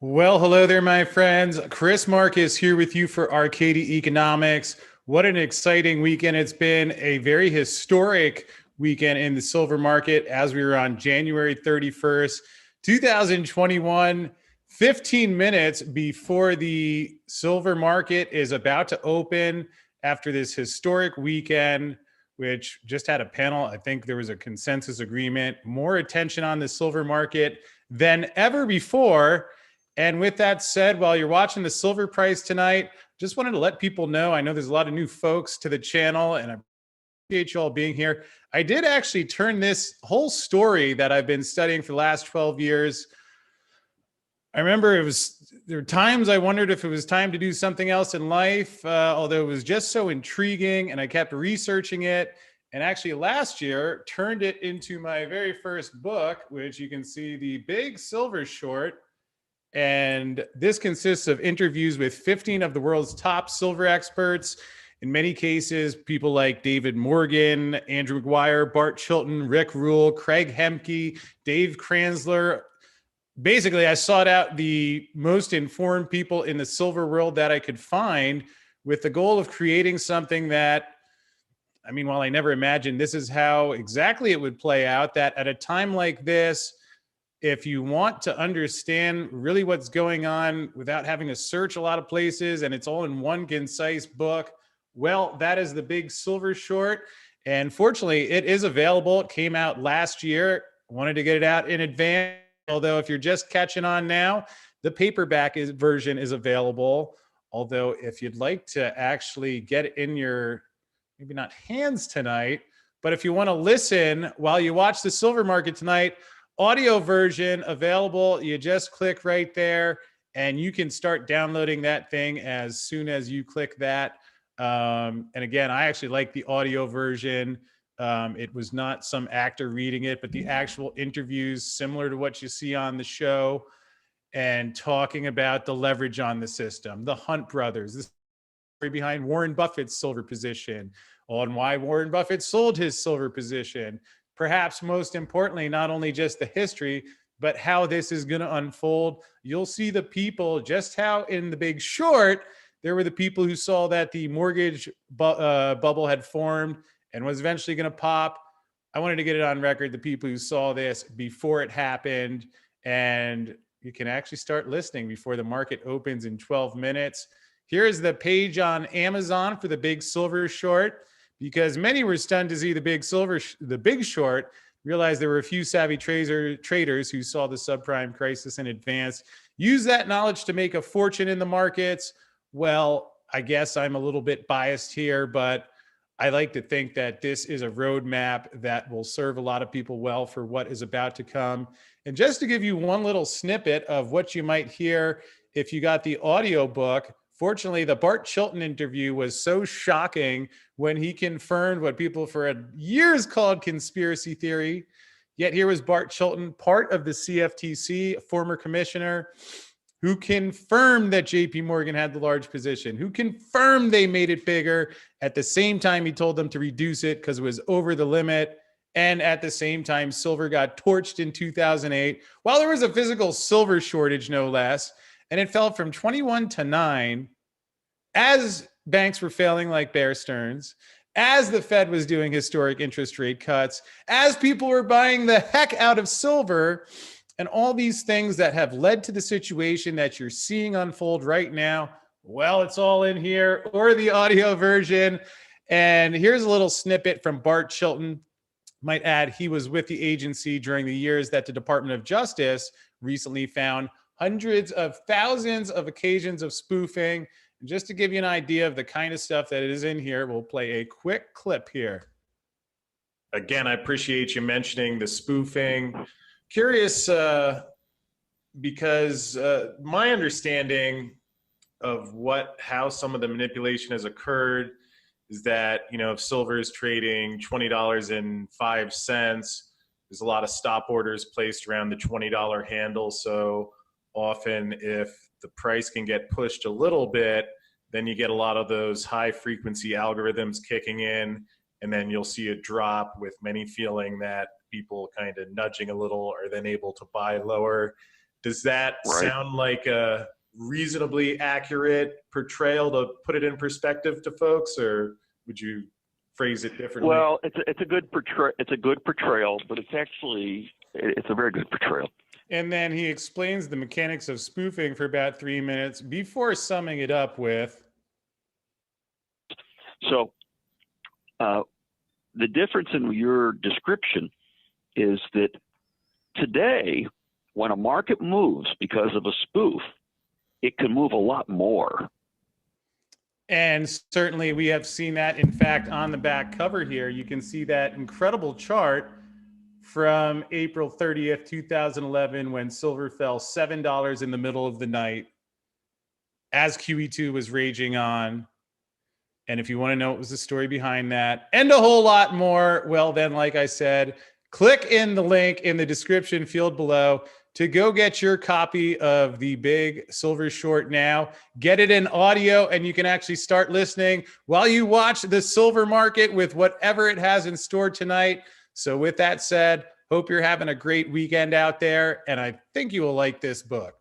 Well, hello there, my friends. Chris Marcus here with you for Arcadia Economics. What an exciting weekend it's been. A very historic weekend in the silver market as we were on January 31st, 2021, 15 minutes before the silver market is about to open after this historic weekend, which just had a panel. I think there was a consensus agreement, more attention on the silver market than ever before. And with that said, while you're watching the silver price tonight, just wanted to let people know, I know there's a lot of new folks to the channel and I appreciate you all being here. I did actually turn this whole story that I've been studying for the last 12 years. I remember there were times I wondered if it was time to do something else in life, although it was just so intriguing and I kept researching it. And actually last year turned it into my very first book, which you can see, The Big Silver Short. And this consists of interviews with 15 of the world's top silver experts. In many cases, people like David Morgan, Andrew McGuire, Bart Chilton, Rick Rule, Craig Hemke, Dave Kranzler. Basically, I sought out the most informed people in the silver world that I could find with the goal of creating something that, I mean, while I never imagined this is how exactly it would play out, that at a time like this, if you want to understand really what's going on without having to search a lot of places and it's all in one concise book, well, that is The Big Silver Short. And fortunately, it is available. It came out last year. I wanted to get it out in advance. Although if you're just catching on now, the paperback version is available. Although if you'd like to actually get it in your, maybe not hands tonight, but if you want to listen while you watch the silver market tonight, audio version available. You just click right there and you can start downloading that thing as soon as you click that. And again, I actually like the audio version. It was not some actor reading it, but the actual interviews similar to what you see on the show and talking about the leverage on the system, the Hunt brothers, the story behind Warren Buffett's silver position, on why Warren Buffett sold his silver position. Perhaps most importantly, not only just the history, but how this is going to unfold. You'll see the people, just how in The Big Short, there were the people who saw that the mortgage bubble had formed and was eventually going to pop. I wanted to get it on record, the people who saw this before it happened. And you can actually start listening before the market opens in 12 minutes. Here is the page on Amazon for The Big Silver Short, because many were stunned to see The Big Short, realized there were a few savvy traders who saw the subprime crisis in advance, use that knowledge to make a fortune in the markets. Well, I guess I'm a little bit biased here, but I like to think that this is a roadmap that will serve a lot of people well for what is about to come. And just to give you one little snippet of what you might hear if you got the audio book, fortunately, the Bart Chilton interview was so shocking when he confirmed what people for years called conspiracy theory. Yet here was Bart Chilton, part of the CFTC, a former commissioner, who confirmed that JP Morgan had the large position, who confirmed they made it bigger. At the same time, he told them to reduce it because it was over the limit. And at the same time, silver got torched in 2008, while there was a physical silver shortage, no less. And it fell from 21 to 9 as banks were failing like Bear Stearns, as the Fed was doing historic interest rate cuts, as people were buying the heck out of silver, and all these things that have led to the situation that you're seeing unfold right now. Well, it's all in here, or the audio version. And here's a little snippet from Bart Chilton. Might add, he was with the agency during the years that the Department of Justice recently found hundreds of thousands of occasions of spoofing. And just to give you an idea of the kind of stuff that is in here, we'll play a quick clip here. Again, I appreciate you mentioning the spoofing. Curious, because my understanding of how some of the manipulation has occurred is that, if silver is trading $20.05, there's a lot of stop orders placed around the $20 handle. So often if the price can get pushed a little bit, then you get a lot of those high frequency algorithms kicking in, and then you'll see a drop, with many feeling that people kind of nudging a little are then able to buy lower. Does that Right. sound like a reasonably accurate portrayal to put it in perspective to folks, or would you phrase it differently? Well, it's a good portrayal, but it's a very good portrayal. And then he explains the mechanics of spoofing for about 3 minutes before summing it up with. So the difference in your description is that today, when a market moves because of a spoof, it can move a lot more. And certainly we have seen that. In fact, on the back cover here, you can see that incredible chart from April 30th, 2011, when silver fell $7 in the middle of the night as QE2 was raging on. And if you want to know what was the story behind that and a whole lot more, well, then, like I said, click in the link in the description field below to go get your copy of the Big Silver Short now. Get it in audio, and you can actually start listening while you watch the silver market with whatever it has in store tonight. So with that said, hope you're having a great weekend out there, and I think you will like this book.